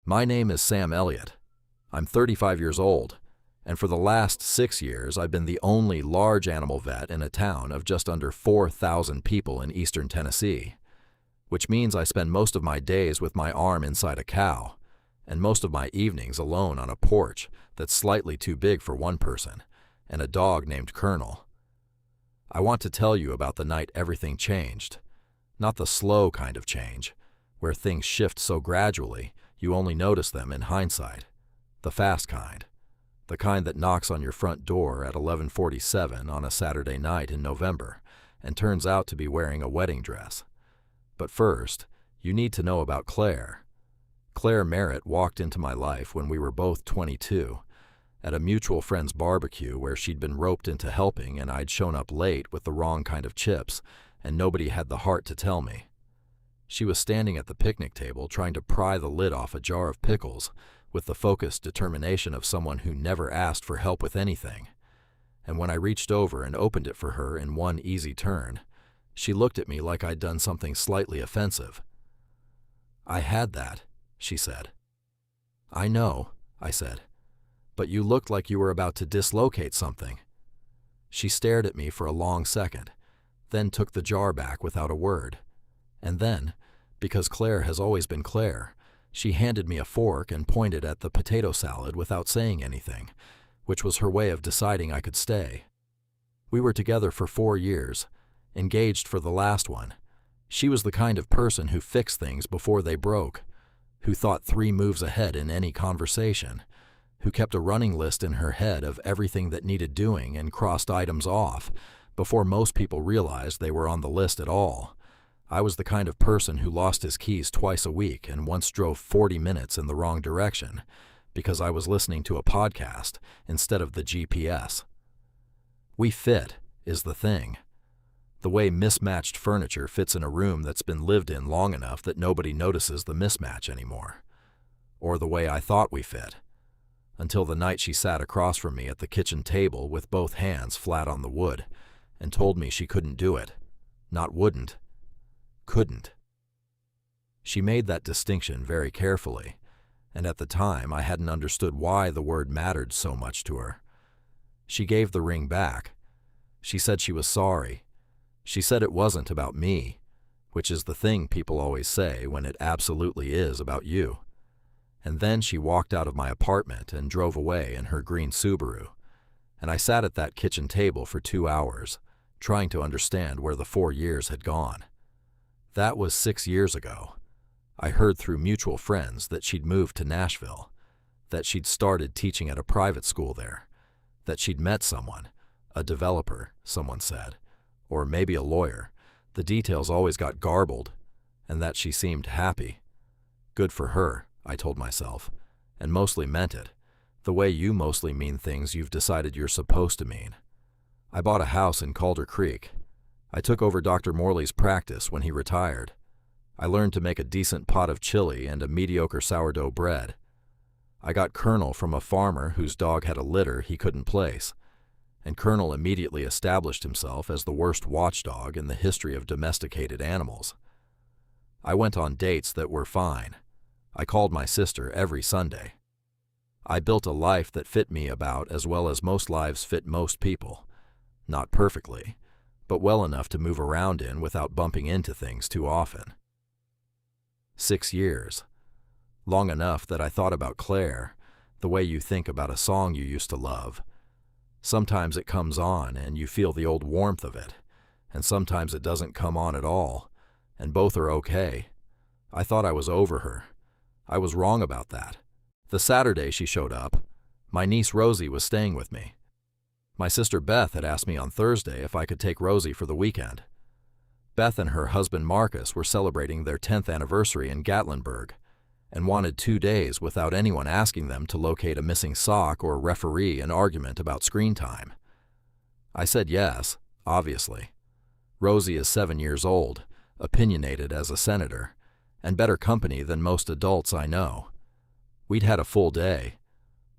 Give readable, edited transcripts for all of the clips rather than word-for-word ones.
My name is Sam Elliott. I'm 35 years old, and for the last 6 years I've been the only large animal vet in a town of just under 4,000 people in eastern Tennessee, which means I spend most of my days with my arm inside a cow, and most of my evenings alone on a porch that's slightly too big for one person, and a dog named Colonel. I want to tell you about the night everything changed, not the slow kind of change, where things shift so gradually you only notice them in hindsight, the fast kind, the kind that knocks on your front door at 11:47 on a Saturday night in November and turns out to be wearing a wedding dress. But first, you need to know about Claire. Claire Merritt walked into my life when we were both 22, at a mutual friend's barbecue where she'd been roped into helping and I'd shown up late with the wrong kind of chips, and nobody had the heart to tell me. She was standing at the picnic table trying to pry the lid off a jar of pickles with the focused determination of someone who never asked for help with anything. And when I reached over and opened it for her in one easy turn, she looked at me like I'd done something slightly offensive. "I had that," she said. "I know," I said, "but you looked like you were about to dislocate something." She stared at me for a long second, then took the jar back without a word. And then, because Claire has always been Claire, she handed me a fork and pointed at the potato salad without saying anything, which was her way of deciding I could stay. We were together for 4 years, engaged for the last one. She was the kind of person who fixed things before they broke, who thought 3 moves ahead in any conversation, who kept a running list in her head of everything that needed doing and crossed items off before most people realized they were on the list at all. I was the kind of person who lost his keys twice a week and once drove 40 minutes in the wrong direction because I was listening to a podcast instead of the GPS. We fit is the thing. The way mismatched furniture fits in a room that's been lived in long enough that nobody notices the mismatch anymore. Or the way I thought we fit, until the night she sat across from me at the kitchen table with both hands flat on the wood and told me she couldn't do it. Not wouldn't. Couldn't. She made that distinction very carefully, and at the time I hadn't understood why the word mattered so much to her. She gave the ring back. She said she was sorry. She said it wasn't about me, which is the thing people always say when it absolutely is about you. And then she walked out of my apartment and drove away in her green Subaru, and I sat at that kitchen table for 2 hours, trying to understand where the 4 years had gone. That was 6 years ago. I heard through mutual friends that she'd moved to Nashville, that she'd started teaching at a private school there, that she'd met someone, a developer, someone said, or maybe a lawyer. The details always got garbled, and that she seemed happy. Good for her, I told myself, and mostly meant it, the way you mostly mean things you've decided you're supposed to mean. I bought a house in Calder Creek. I took over Dr. Morley's practice when he retired. I learned to make a decent pot of chili and a mediocre sourdough bread. I got Colonel from a farmer whose dog had a litter he couldn't place, and Colonel immediately established himself as the worst watchdog in the history of domesticated animals. I went on dates that were fine. I called my sister every Sunday. I built a life that fit me about as well as most lives fit most people. Not perfectly, but well enough to move around in without bumping into things too often. 6 years. Long enough that I thought about Claire, the way you think about a song you used to love. Sometimes it comes on and you feel the old warmth of it, and sometimes it doesn't come on at all, and both are okay. I thought I was over her. I was wrong about that. The Saturday she showed up, my niece Rosie was staying with me. My sister Beth had asked me on Thursday if I could take Rosie for the weekend. Beth and her husband Marcus were celebrating their 10th anniversary in Gatlinburg and wanted 2 days without anyone asking them to locate a missing sock or referee an argument about screen time. I said yes, obviously. Rosie is 7 years old, opinionated as a senator, and better company than most adults I know. We'd had a full day.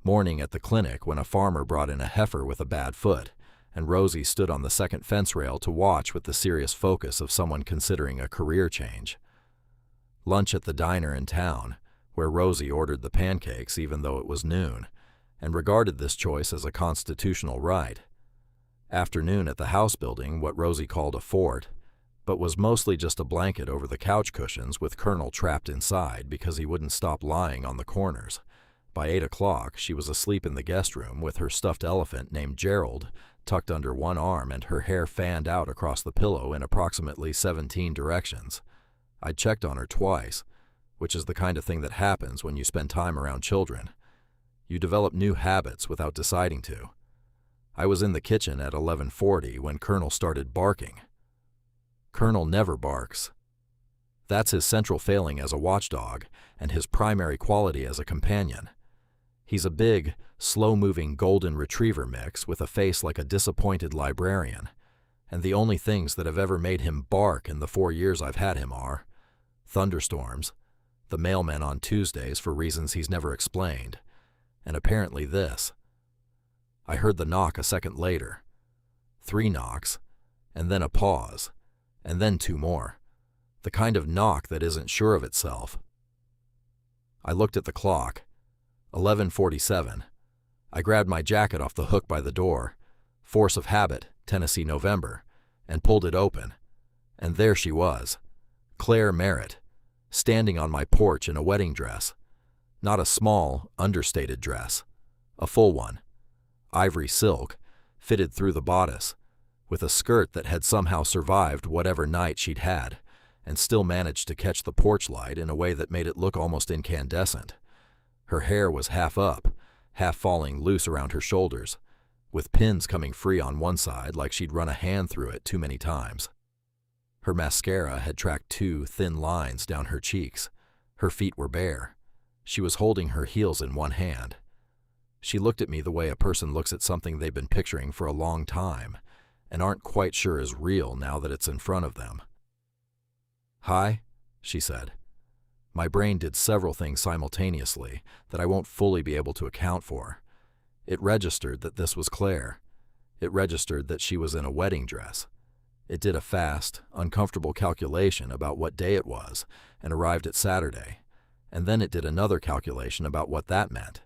Morning at the clinic when a farmer brought in a heifer with a bad foot, and Rosie stood on the second fence rail to watch with the serious focus of someone considering a career change. Lunch at the diner in town, where Rosie ordered the pancakes even though it was noon, and regarded this choice as a constitutional right. Afternoon at the house building, what Rosie called a fort, but was mostly just a blanket over the couch cushions with Colonel trapped inside because he wouldn't stop lying on the corners. By 8 o'clock, she was asleep in the guest room with her stuffed elephant named Gerald tucked under one arm and her hair fanned out across the pillow in approximately 17 directions. I'd checked on her twice, which is the kind of thing that happens when you spend time around children. You develop new habits without deciding to. I was in the kitchen at 11:40 when Colonel started barking. Colonel never barks. That's his central failing as a watchdog and his primary quality as a companion. He's a big, slow-moving golden retriever mix with a face like a disappointed librarian, and the only things that have ever made him bark in the 4 years I've had him are thunderstorms, the mailman on Tuesdays for reasons he's never explained, and apparently this. I heard the knock a second later. 3 knocks, and then a pause, and then 2 more. The kind of knock that isn't sure of itself. I looked at the clock. 11:47. I grabbed my jacket off the hook by the door, force of habit, Tennessee November, and pulled it open. And there she was, Claire Merritt, standing on my porch in a wedding dress. Not a small, understated dress, a full one. Ivory silk, fitted through the bodice, with a skirt that had somehow survived whatever night she'd had, and still managed to catch the porch light in a way that made it look almost incandescent. Her hair was half up, half falling loose around her shoulders, with pins coming free on one side like she'd run a hand through it too many times. Her mascara had tracked 2 thin lines down her cheeks. Her feet were bare. She was holding her heels in one hand. She looked at me the way a person looks at something they've been picturing for a long time and aren't quite sure is real now that it's in front of them. "Hi," she said. My brain did several things simultaneously that I won't fully be able to account for. It registered that this was Claire. It registered that she was in a wedding dress. It did a fast, uncomfortable calculation about what day it was and arrived at Saturday. And then it did another calculation about what that meant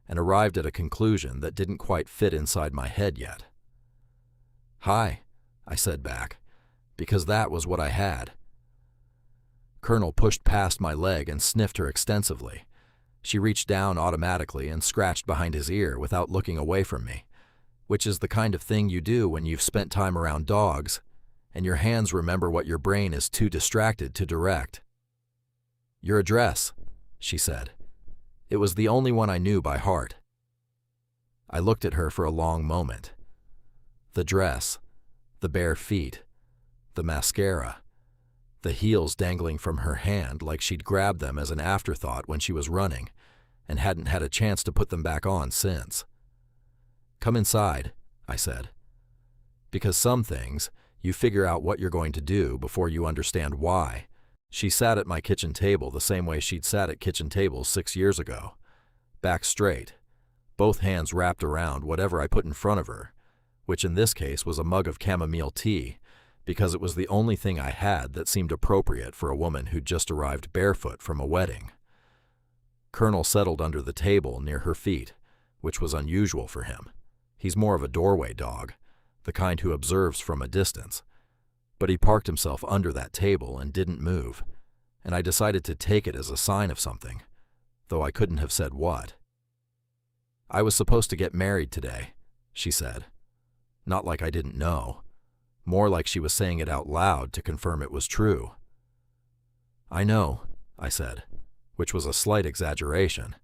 and arrived at a conclusion that didn't quite fit inside my head yet. "Hi," I said back, because that was what I had. Colonel pushed past my leg and sniffed her extensively. She reached down automatically and scratched behind his ear without looking away from me, which is the kind of thing you do when you've spent time around dogs and your hands remember what your brain is too distracted to direct. "Your address," she said. It was the only one I knew by heart. I looked at her for a long moment. The dress, the bare feet, the mascara, the heels dangling from her hand like she'd grabbed them as an afterthought when she was running and hadn't had a chance to put them back on since. "Come inside," I said. Because some things, you figure out what you're going to do before you understand why. She sat at my kitchen table the same way she'd sat at kitchen tables 6 years ago. Back straight, both hands wrapped around whatever I put in front of her, which in this case was a mug of chamomile tea, because it was the only thing I had that seemed appropriate for a woman who'd just arrived barefoot from a wedding. Colonel settled under the table near her feet, which was unusual for him. He's more of a doorway dog, the kind who observes from a distance. But he parked himself under that table and didn't move, and I decided to take it as a sign of something, though I couldn't have said what. "I was supposed to get married today," she said. Not like I didn't know. More like she was saying it out loud to confirm it was true. "I know," I said, which was a slight exaggeration.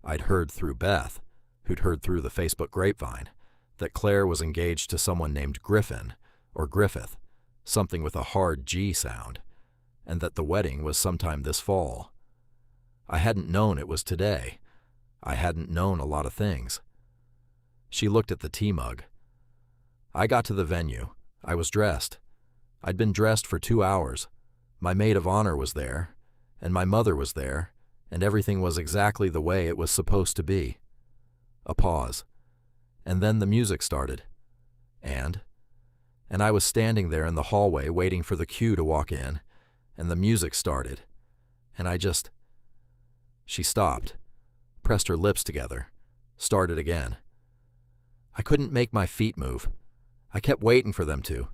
I'd heard through Beth, who'd heard through the Facebook grapevine, that Claire was engaged to someone named Griffin, or Griffith, something with a hard G sound, and that the wedding was sometime this fall. I hadn't known it was today. I hadn't known a lot of things. She looked at the tea mug. I got to the venue. I was dressed. I'd been dressed for 2 hours. My maid of honor was there, and my mother was there, and everything was exactly the way it was supposed to be. A pause. And then the music started. And I was standing there in the hallway waiting for the cue to walk in, and the music started. And I just... She stopped, pressed her lips together, started again. I couldn't make my feet move. I kept waiting for them to.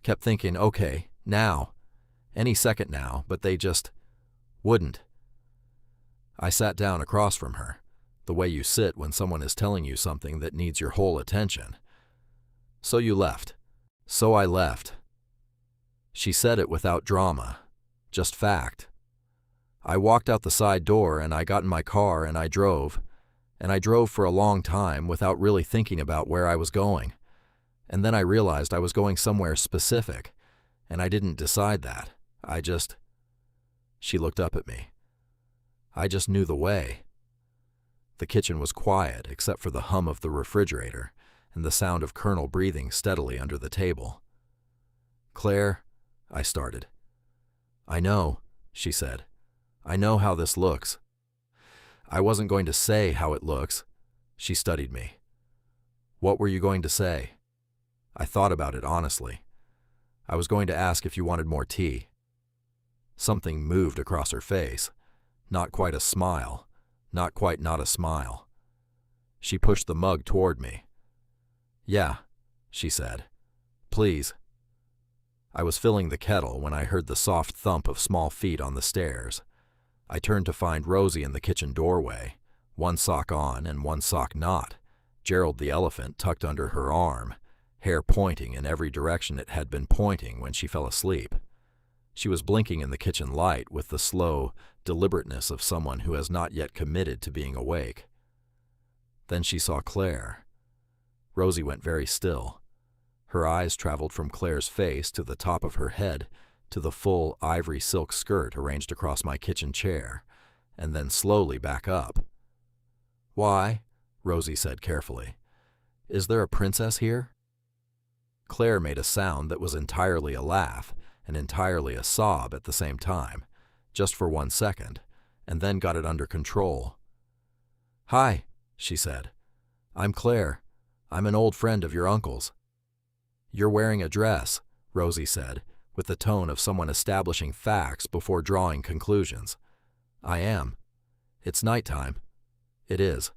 Kept thinking, okay, now, any second now, but they just wouldn't. I sat down across from her, the way you sit when someone is telling you something that needs your whole attention. So you left. So I left. She said it without drama, just fact. I walked out the side door and I got in my car and I drove for a long time without really thinking about where I was going. And then I realized I was going somewhere specific, and I didn't decide that. She looked up at me. I just knew the way. The kitchen was quiet except for the hum of the refrigerator and the sound of Colonel breathing steadily under the table. Claire, I started. I know, she said. I know how this looks. I wasn't going to say how it looks. She studied me. What were you going to say? I thought about it honestly. I was going to ask if you wanted more tea. Something moved across her face. Not quite a smile. Not quite not a smile. She pushed the mug toward me. Yeah, she said. Please. I was filling the kettle when I heard the soft thump of small feet on the stairs. I turned to find Rosie in the kitchen doorway, one sock on and one sock not, Gerald the elephant tucked under her arm, hair pointing in every direction it had been pointing when she fell asleep. She was blinking in the kitchen light with the slow deliberateness of someone who has not yet committed to being awake. Then she saw Claire. Rosie went very still. Her eyes traveled from Claire's face to the top of her head to the full ivory silk skirt arranged across my kitchen chair, and then slowly back up. Why? Rosie said carefully. Is there a princess here? Claire made a sound that was entirely a laugh and entirely a sob at the same time, just for 1 second, and then got it under control. Hi, she said. I'm Claire. I'm an old friend of your uncle's. You're wearing a dress, Rosie said, with the tone of someone establishing facts before drawing conclusions. I am. It's nighttime. It is.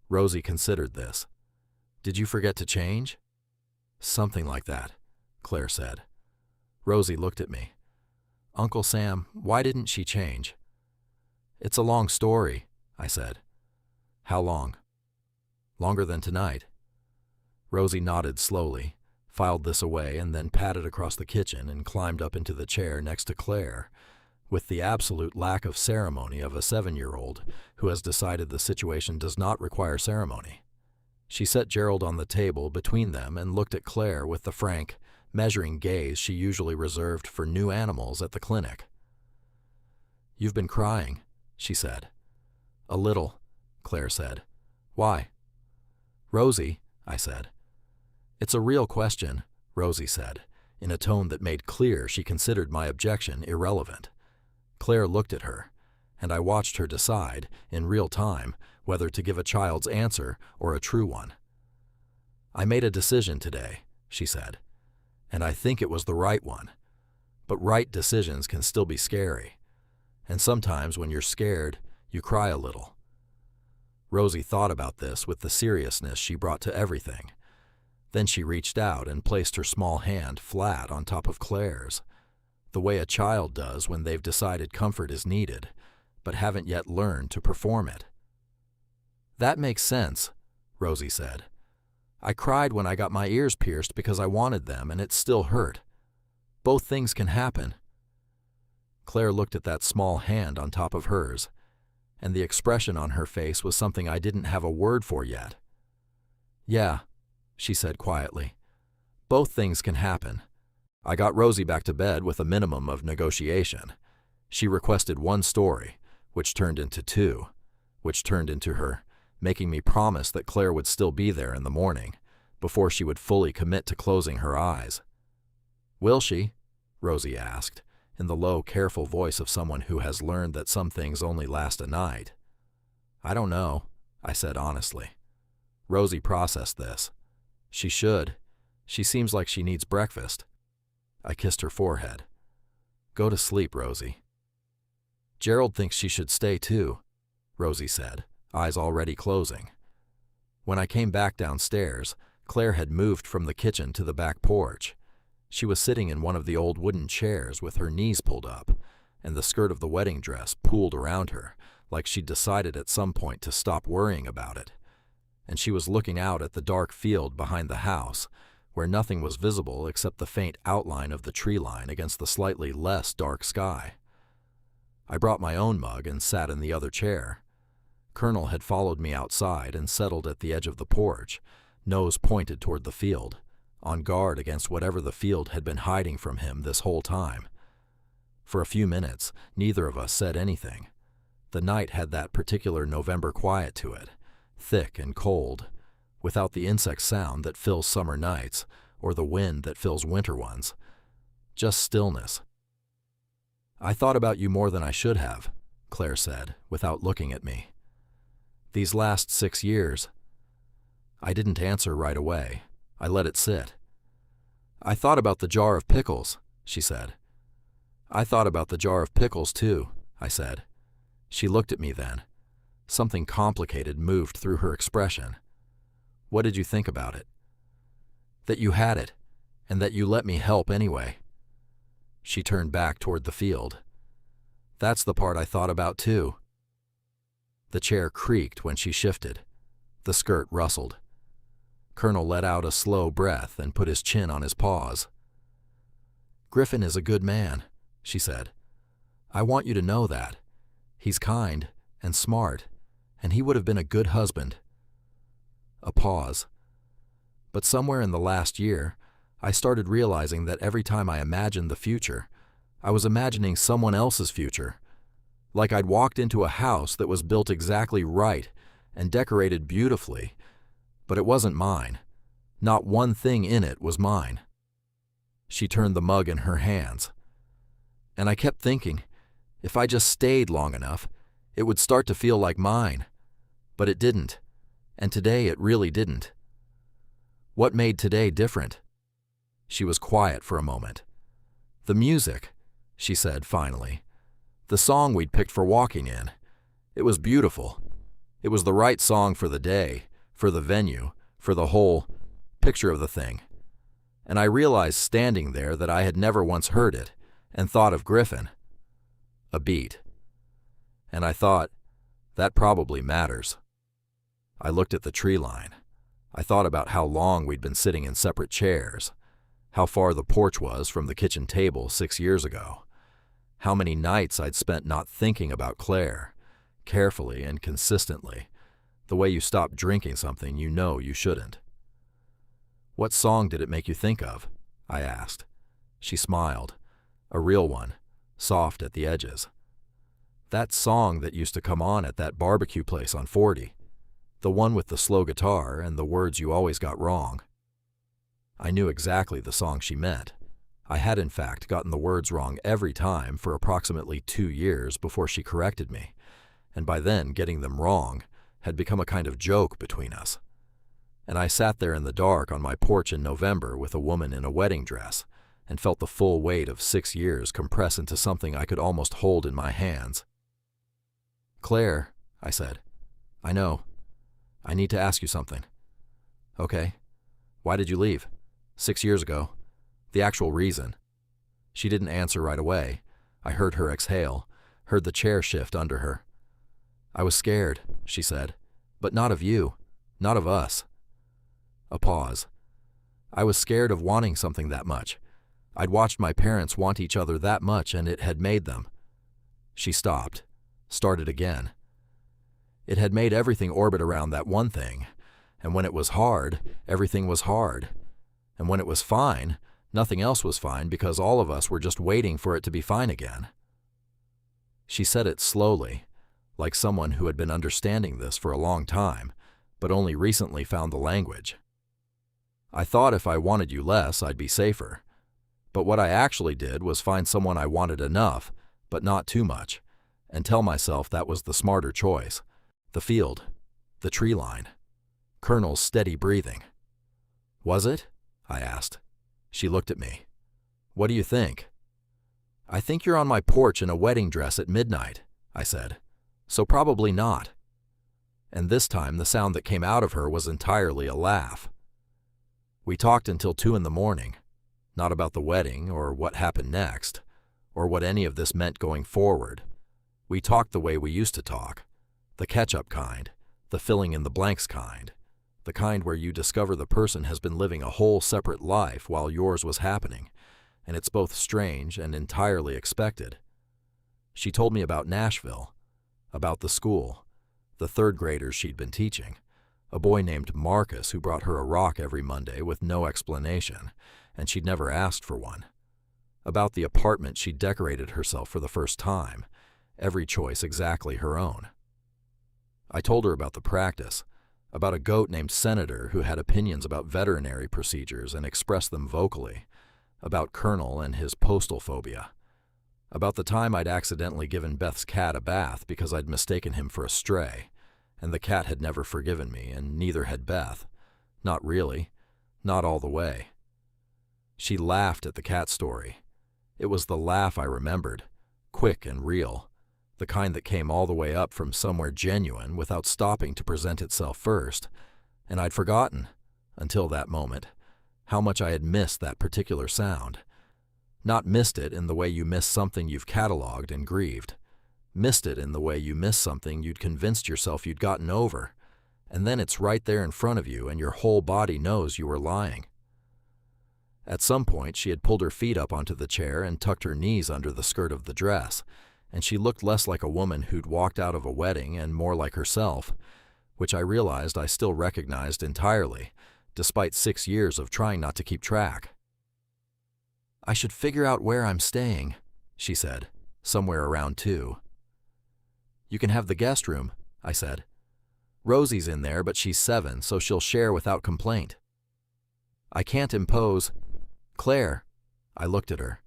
Rosie considered this. Did you forget to change? Something like that, Claire said. Rosie looked at me. Uncle Sam, why didn't she change? It's a long story, I said. How long? Longer than tonight. Rosie nodded slowly, filed this away, and then padded across the kitchen and climbed up into the chair next to Claire, with the absolute lack of ceremony of a 7-year-old who has decided the situation does not require ceremony. She set Gerald on the table between them and looked at Claire with the frank, measuring gaze she usually reserved for new animals at the clinic. You've been crying, she said. A little, Claire said. Why? Rosie, I said. It's a real question, Rosie said, in a tone that made clear she considered my objection irrelevant. Claire looked at her, and I watched her decide, in real time, whether to give a child's answer or a true one. I made a decision today, she said, and I think it was the right one. But right decisions can still be scary, and sometimes when you're scared, you cry a little. Rosie thought about this with the seriousness she brought to everything. Then she reached out and placed her small hand flat on top of Claire's, the way a child does when they've decided comfort is needed, but haven't yet learned to perform it. That makes sense, Rosie said. I cried when I got my ears pierced because I wanted them and it still hurt. Both things can happen. Claire looked at that small hand on top of hers, and the expression on her face was something I didn't have a word for yet. Yeah, she said quietly. Both things can happen. I got Rosie back to bed with a minimum of negotiation. She requested 1 story, which turned into 2, which turned into her making me promise that Claire would still be there in the morning, before she would fully commit to closing her eyes. Will she? Rosie asked, in the low, careful voice of someone who has learned that some things only last a night. I don't know, I said honestly. Rosie processed this. She should. She seems like she needs breakfast. I kissed her forehead. Go to sleep, Rosie. Gerald thinks she should stay too, Rosie said, eyes already closing. When I came back downstairs, Claire had moved from the kitchen to the back porch. She was sitting in one of the old wooden chairs with her knees pulled up, and the skirt of the wedding dress pooled around her, like she'd decided at some point to stop worrying about it. And she was looking out at the dark field behind the house, where nothing was visible except the faint outline of the tree line against the slightly less dark sky. I brought my own mug and sat in the other chair. Colonel had followed me outside and settled at the edge of the porch, nose pointed toward the field, on guard against whatever the field had been hiding from him this whole time. For a few minutes, neither of us said anything. The night had that particular November quiet to it, thick and cold, without the insect sound that fills summer nights or the wind that fills winter ones. Just stillness. "I thought about you more than I should have," Claire said, without looking at me. "These last 6 years." I didn't answer right away. I let it sit. "I thought about the jar of pickles," she said. "I thought about the jar of pickles, too," I said. She looked at me then. Something complicated moved through her expression. "What did you think about it?" "That you had it, and that you let me help anyway." She turned back toward the field. "That's the part I thought about, too." The chair creaked when she shifted. The skirt rustled. Colonel let out a slow breath and put his chin on his paws. "Griffin is a good man," she said. "I want you to know that. He's kind and smart, and he would have been a good husband." A pause. But somewhere in the last year, I started realizing that every time I imagined the future, I was imagining someone else's future. Like I'd walked into a house that was built exactly right and decorated beautifully, but it wasn't mine. Not one thing in it was mine. She turned the mug in her hands. And I kept thinking, if I just stayed long enough, it would start to feel like mine. But it didn't. And today it really didn't. What made today different? She was quiet for a moment. "The music," she said finally. "The song we'd picked for walking in. It was beautiful. It was the right song for the day, for the venue, for the whole picture of the thing. And I realized standing there that I had never once heard it, and thought of Griffin." A beat. And I thought, that probably matters. I looked at the tree line. I thought about how long we'd been sitting in separate chairs, how far the porch was from the kitchen table 6 years ago, how many nights I'd spent not thinking about Claire, carefully and consistently, the way you stop drinking something you know you shouldn't. "What song did it make you think of?" I asked. She smiled, a real one, soft at the edges. "That song that used to come on at that barbecue place on 40. The one with the slow guitar and the words you always got wrong." I knew exactly the song she meant. I had in fact gotten the words wrong every time for approximately 2 years before she corrected me, and by then getting them wrong had become a kind of joke between us. And I sat there in the dark on my porch in November with a woman in a wedding dress and felt the full weight of 6 years compress into something I could almost hold in my hands. "Claire," I said, "I know. I need to ask you something." "Okay. Why did you leave? 6 years ago. The actual reason." She didn't answer right away. I heard her exhale, heard the chair shift under her. "I was scared," she said, "but not of you, not of us." A pause. "I was scared of wanting something that much. I'd watched my parents want each other that much and it had made them." She stopped, started again. "It had made everything orbit around that one thing, and when it was hard, everything was hard. And when it was fine, nothing else was fine because all of us were just waiting for it to be fine again." She said it slowly, like someone who had been understanding this for a long time, but only recently found the language. "I thought if I wanted you less, I'd be safer. But what I actually did was find someone I wanted enough, but not too much, and tell myself that was the smarter choice. The field, the tree line, Colonel's steady breathing." "Was it?" I asked. She looked at me. "What do you think?" "I think you're on my porch in a wedding dress at midnight," I said. So probably not. And this time the sound that came out of her was entirely a laugh. We talked until 2 in the morning, not about the wedding or what happened next, or what any of this meant going forward. We talked the way we used to talk, the catch-up kind, the filling-in-the-blanks kind, the kind where you discover the person has been living a whole separate life while yours was happening, and it's both strange and entirely expected. She told me about Nashville, about the school, the third graders she'd been teaching, a boy named Marcus who brought her a rock every Monday with no explanation, and she'd never asked for one, about the apartment she'd decorated herself for the first time, every choice exactly her own. I told her about the practice, about a goat named Senator who had opinions about veterinary procedures and expressed them vocally, about Colonel and his postal phobia, about the time I'd accidentally given Beth's cat a bath because I'd mistaken him for a stray, and the cat had never forgiven me, and neither had Beth. Not really. Not all the way. She laughed at the cat story. It was the laugh I remembered, quick and real, the kind that came all the way up from somewhere genuine without stopping to present itself first, and I'd forgotten, until that moment, how much I had missed that particular sound. Not missed it in the way you miss something you've cataloged and grieved. Missed it in the way you miss something you'd convinced yourself you'd gotten over, and then it's right there in front of you and your whole body knows you were lying. At some point, she had pulled her feet up onto the chair and tucked her knees under the skirt of the dress, and she looked less like a woman who'd walked out of a wedding and more like herself, which I realized I still recognized entirely, despite 6 years of trying not to keep track. "I should figure out where I'm staying," she said, somewhere around 2. "You can have the guest room," I said. "Rosie's in there, but she's 7, so she'll share without complaint." "I can't impose." "Claire," I looked at her.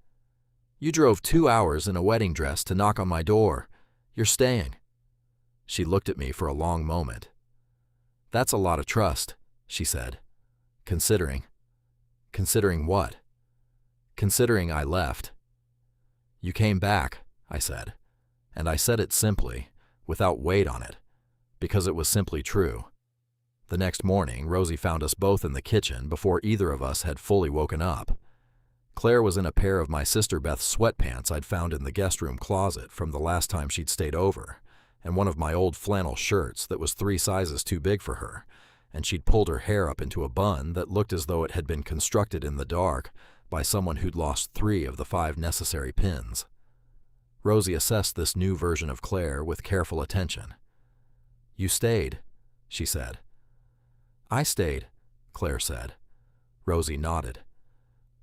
"You drove 2 hours in a wedding dress to knock on my door. You're staying." She looked at me for a long moment. "That's a lot of trust," she said. "Considering." "Considering what?" "Considering I left." "You came back," I said. And I said it simply, without weight on it, because it was simply true. The next morning, Rosie found us both in the kitchen before either of us had fully woken up. Claire was in a pair of my sister Beth's sweatpants I'd found in the guest room closet from the last time she'd stayed over, and one of my old flannel shirts that was 3 sizes too big for her, and she'd pulled her hair up into a bun that looked as though it had been constructed in the dark by someone who'd lost 3 of the 5 necessary pins. Rosie assessed this new version of Claire with careful attention. "You stayed," she said. "I stayed," Claire said. Rosie nodded.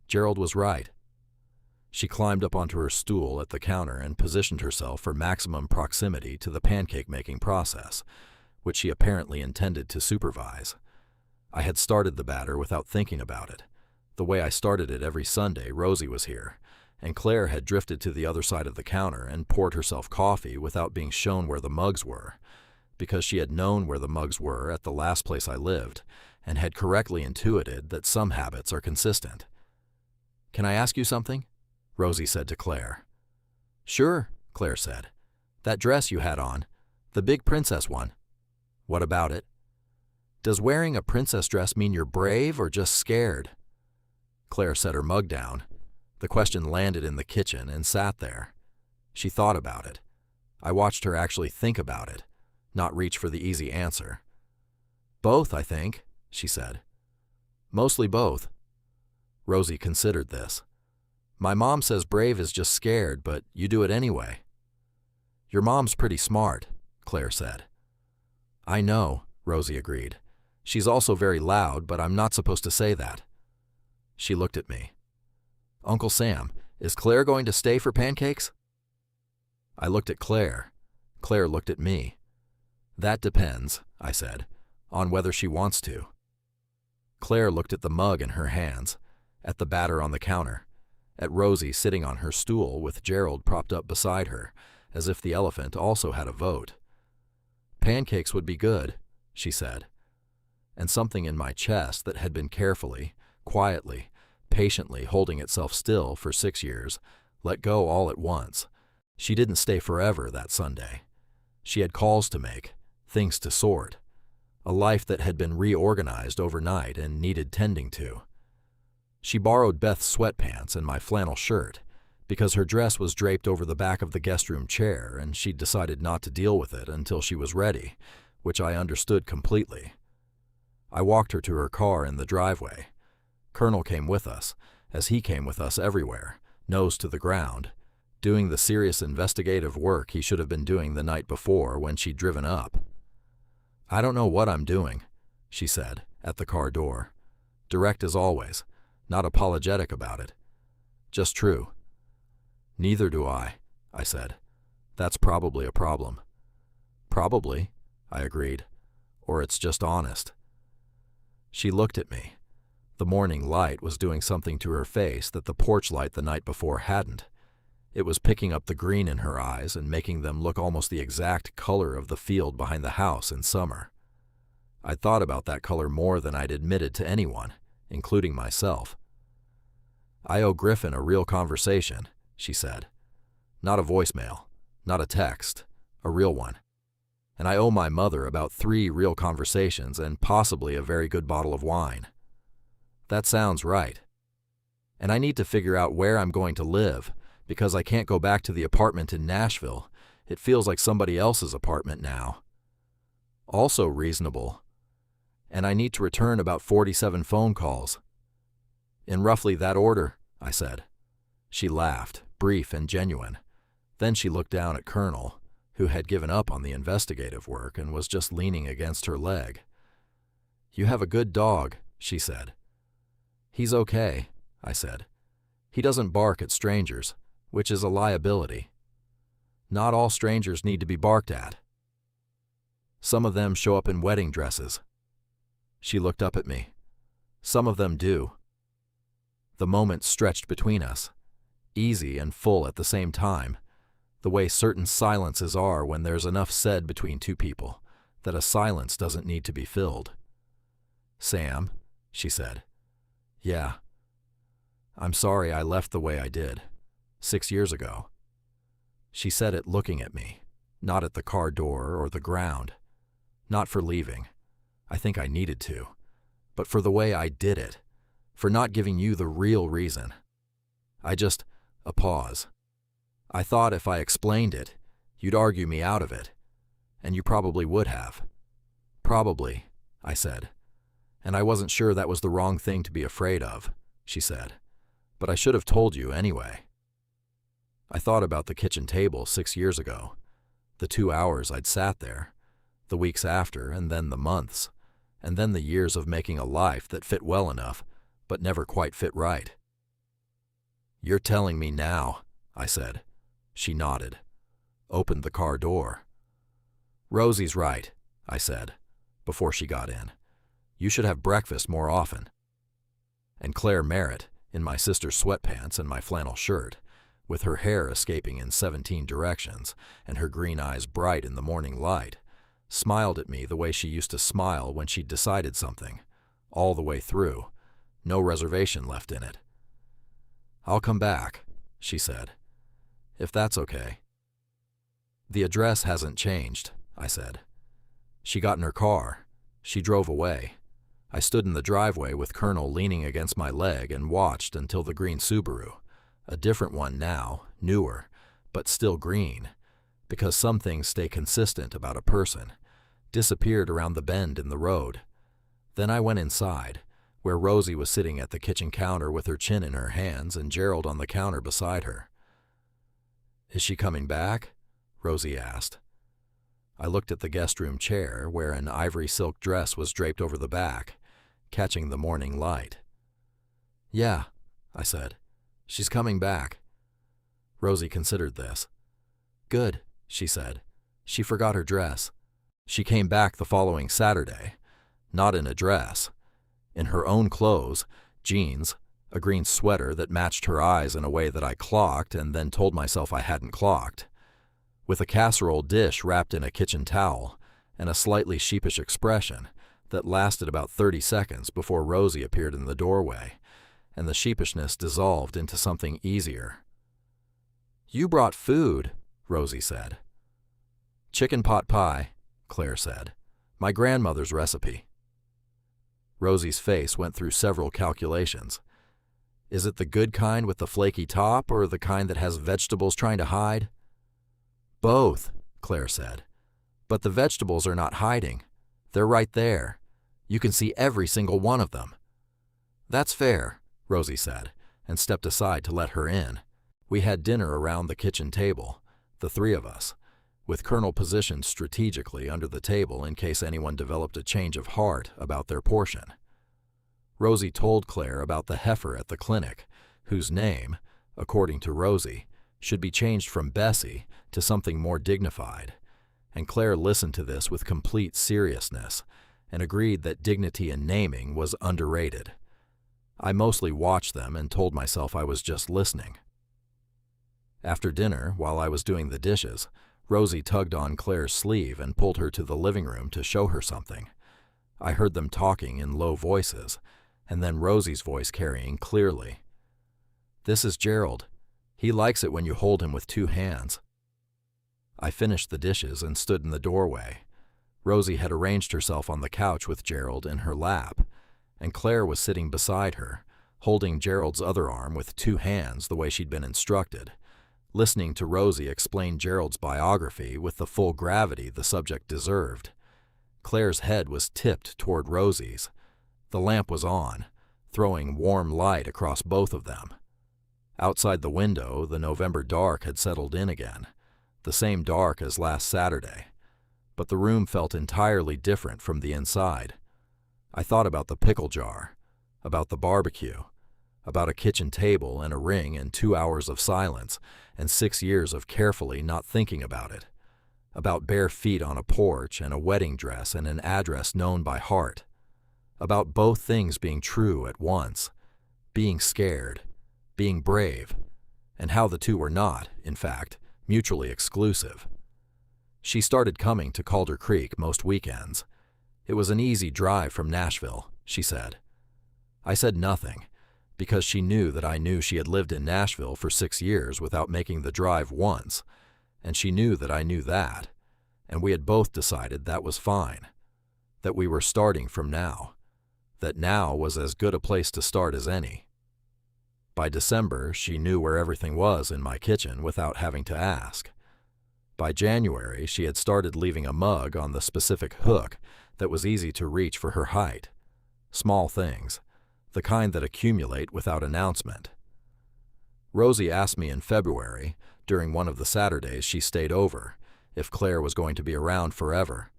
Gerald was right. She climbed up onto her stool at the counter and positioned herself for maximum proximity to the pancake-making process, which she apparently intended to supervise. I had started the batter without thinking about it. The way I started it every Sunday, Rosie was here, and Claire had drifted to the other side of the counter and poured herself coffee without being shown where the mugs were, because she had known where the mugs were at the last place I lived, and had correctly intuited that some habits are consistent. "Can I ask you something?" Rosie said to Claire. "Sure," Claire said. "That dress you had on, the big princess one." "What about it?" "Does wearing a princess dress mean you're brave or just scared?" Claire set her mug down. The question landed in the kitchen and sat there. She thought about it. I watched her actually think about it, not reach for the easy answer. "Both, I think," she said. "Mostly both." Rosie considered this. "My mom says brave is just scared, but you do it anyway." "Your mom's pretty smart," Claire said. "I know," Rosie agreed. "She's also very loud, but I'm not supposed to say that." She looked at me. "Uncle Sam, is Claire going to stay for pancakes?" I looked at Claire. Claire looked at me. "That depends," I said, "on whether she wants to." Claire looked at the mug in her hands, at the batter on the counter, at Rosie sitting on her stool with Gerald propped up beside her, as if the elephant also had a vote. "Pancakes would be good," she said. And something in my chest that had been carefully, quietly, patiently holding itself still for 6 years, let go all at once. She didn't stay forever that Sunday. She had calls to make, things to sort, a life that had been reorganized overnight and needed tending to. She borrowed Beth's sweatpants and my flannel shirt because her dress was draped over the back of the guest room chair and she'd decided not to deal with it until she was ready, which I understood completely. I walked her to her car in the driveway. Colonel came with us, as he came with us everywhere, nose to the ground, doing the serious investigative work he should have been doing the night before when she'd driven up. "I don't know what I'm doing," she said, at the car door. Direct as always, not apologetic about it. Just true. "Neither do I," said. "That's probably a problem." "Probably," I agreed. "Or it's just honest." She looked at me. The morning light was doing something to her face that the porch light the night before hadn't. It was picking up the green in her eyes and making them look almost the exact color of the field behind the house in summer. I'd thought about that color more than I'd admitted to anyone, including myself. "I owe Griffin a real conversation," she said. "Not a voicemail, not a text, a real one. And I owe my mother about 3 real conversations and possibly a very good bottle of wine." "That sounds right. And I need to figure out where I'm going to live, because I can't go back to the apartment in Nashville. It feels like somebody else's apartment now." "Also reasonable. And I need to return about 47 phone calls." "In roughly that order," I said. She laughed, brief and genuine. Then she looked down at Colonel, who had given up on the investigative work and was just leaning against her leg. "You have a good dog," she said. "He's okay," I said. "He doesn't bark at strangers, which is a liability. Not all strangers need to be barked at. Some of them show up in wedding dresses." She looked up at me. "Some of them do." The moment stretched between us, easy and full at the same time, the way certain silences are when there's enough said between two people that a silence doesn't need to be filled. "Sam," she said. "Yeah. I'm sorry I left the way I did, 6 years ago." She said it looking at me, not at the car door or the ground. Not for leaving. I think I needed to. But for the way I did it. For not giving you the real reason. A pause. "I thought if I explained it, you'd argue me out of it. And you probably would have." "Probably," I said. "And I wasn't sure that was the wrong thing to be afraid of," she said. "But I should have told you anyway." I thought about the kitchen table 6 years ago, the 2 hours I'd sat there, the weeks after, and then the months, and then the years of making a life that fit well enough, but never quite fit right. "You're telling me now," I said. She nodded, opened the car door. "Rosie's right," I said, before she got in. "You should have breakfast more often." And Claire Merritt, in my sister's sweatpants and my flannel shirt, with her hair escaping in 17 directions and her green eyes bright in the morning light, smiled at me the way she used to smile when she'd decided something, all the way through, no reservation left in it. "I'll come back," she said, "if that's okay." "The address hasn't changed," I said. She got in her car. She drove away. I stood in the driveway with Colonel leaning against my leg and watched until the green Subaru, a different one now, newer, but still green, because some things stay consistent about a person, disappeared around the bend in the road. Then I went inside, where Rosie was sitting at the kitchen counter with her chin in her hands and Gerald on the counter beside her. "Is she coming back?" Rosie asked. I looked at the guest room chair, where an ivory silk dress was draped over the back, catching the morning light. "Yeah," I said. "She's coming back." Rosie considered this. "Good," she said. "She forgot her dress." She came back the following Saturday, not in a dress, in her own clothes, jeans, a green sweater that matched her eyes in a way that I clocked and then told myself I hadn't clocked, with a casserole dish wrapped in a kitchen towel and a slightly sheepish expression that lasted about 30 seconds before Rosie appeared in the doorway, and the sheepishness dissolved into something easier. "You brought food," Rosie said. Chicken pot pie, Claire said. My grandmother's recipe. Rosie's face went through several calculations. Is it the good kind with the flaky top, or the kind that has vegetables trying to hide? Both, Claire said. But the vegetables are not hiding. They're right there. You can see every single one of them. That's fair, Rosie said, and stepped aside to let her in. We had dinner around the kitchen table, the three of us, with Colonel positioned strategically under the table in case anyone developed a change of heart about their portion. Rosie told Claire about the heifer at the clinic, whose name, according to Rosie, should be changed from Bessie to something more dignified, and Claire listened to this with complete seriousness and agreed that dignity in naming was underrated. I mostly watched them and told myself I was just listening. After dinner, while I was doing the dishes, Rosie tugged on Claire's sleeve and pulled her to the living room to show her something. I heard them talking in low voices, and then Rosie's voice carrying clearly. This is Gerald. He likes it when you hold him with 2 hands. I finished the dishes and stood in the doorway. Rosie had arranged herself on the couch with Gerald in her lap, and Claire was sitting beside her, holding Gerald's other arm with 2 hands the way she'd been instructed, listening to Rosie explain Gerald's biography with the full gravity the subject deserved. Claire's head was tipped toward Rosie's. The lamp was on, throwing warm light across both of them. Outside the window, the November dark had settled in again, the same dark as last Saturday, but the room felt entirely different from the inside. I thought about the pickle jar, about the barbecue, about a kitchen table and a ring and 2 hours of silence and 6 years of carefully not thinking about it, about bare feet on a porch and a wedding dress and an address known by heart, about both things being true at once, being scared, being brave, and how the two were not, in fact, mutually exclusive. She started coming to Calder Creek most weekends. It was an easy drive from Nashville, she said. I said nothing, because she knew that I knew she had lived in Nashville for 6 years without making the drive once, and she knew that I knew that, and we had both decided that was fine, that we were starting from now, that now was as good a place to start as any. By December, she knew where everything was in my kitchen without having to ask. By January, she had started leaving a mug on the specific hook that was easy to reach for her height. Small things, the kind that accumulate without announcement. Rosie asked me in February, during one of the Saturdays she stayed over, if Claire was going to be around forever.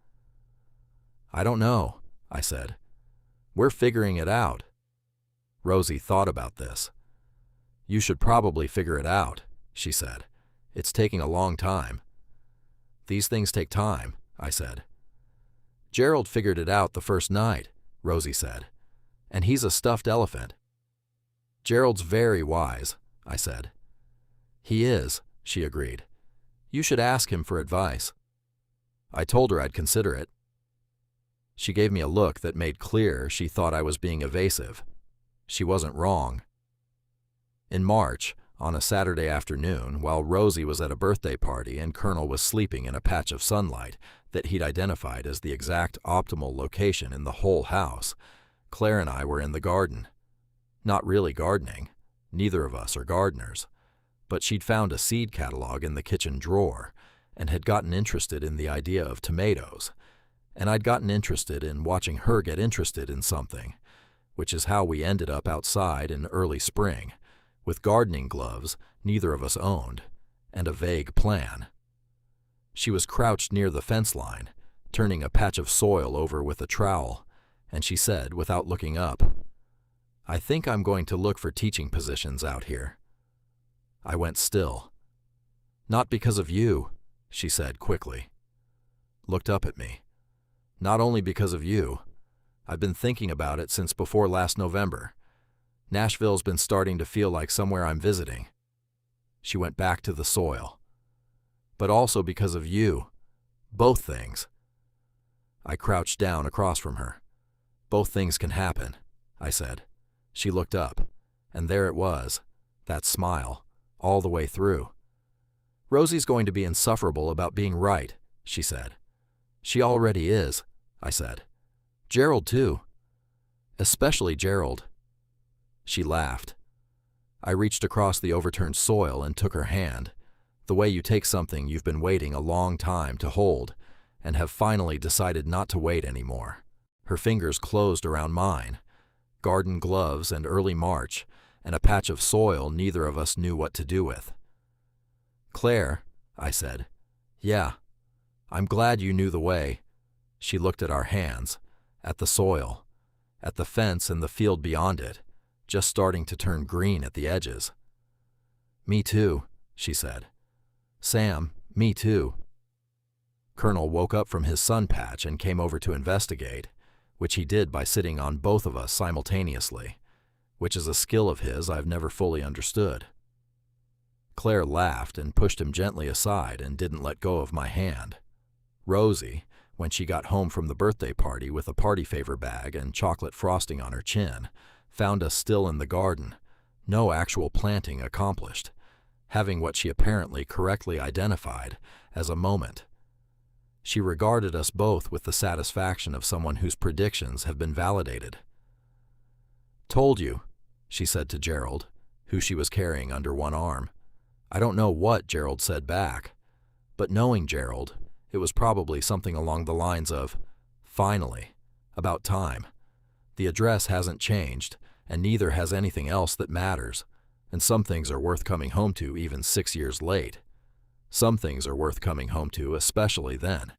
I don't know, I said. We're figuring it out. Rosie thought about this. You should probably figure it out, she said. It's taking a long time. These things take time, I said. Gerald figured it out the first night, Rosie said. And he's a stuffed elephant. Gerald's very wise, I said. He is, she agreed. You should ask him for advice. I told her I'd consider it. She gave me a look that made clear she thought I was being evasive. She wasn't wrong. In March, on a Saturday afternoon, while Rosie was at a birthday party and Colonel was sleeping in a patch of sunlight that he'd identified as the exact optimal location in the whole house, Claire and I were in the garden. Not really gardening. Neither of us are gardeners. But she'd found a seed catalog in the kitchen drawer and had gotten interested in the idea of tomatoes, and I'd gotten interested in watching her get interested in something, which is how we ended up outside in early spring, with gardening gloves neither of us owned, and a vague plan. She was crouched near the fence line, turning a patch of soil over with a trowel, and she said, without looking up, I think I'm going to look for teaching positions out here. I went still. Not because of you, she said quickly. Looked up at me. Not only because of you. I've been thinking about it since before last November. Nashville's been starting to feel like somewhere I'm visiting. She went back to the soil. But also because of you. Both things. I crouched down across from her. Both things can happen, I said. She looked up, and there it was, that smile, all the way through. Rosie's going to be insufferable about being right, she said. She already is, I said. Gerald, too. Especially Gerald. She laughed. I reached across the overturned soil and took her hand, the way you take something you've been waiting a long time to hold and have finally decided not to wait anymore. Her fingers closed around mine, garden gloves and early March, and a patch of soil neither of us knew what to do with. Claire, I said. Yeah, I'm glad you knew the way. She looked at our hands, at the soil, at the fence and the field beyond it, just starting to turn green at the edges. Me too, she said. Sam, me too. Colonel woke up from his sun patch and came over to investigate, which he did by sitting on both of us simultaneously, which is a skill of his I've never fully understood. Claire laughed and pushed him gently aside and didn't let go of my hand. Rosie, when she got home from the birthday party with a party favor bag and chocolate frosting on her chin, found us still in the garden, no actual planting accomplished, having what she apparently correctly identified as a moment. She regarded us both with the satisfaction of someone whose predictions have been validated. Told you, she said to Gerald, who she was carrying under one arm. I don't know what Gerald said back, but knowing Gerald, it was probably something along the lines of, finally, about time. The address hasn't changed, and neither has anything else that matters, and some things are worth coming home to even 6 years late. Some things are worth coming home to especially then.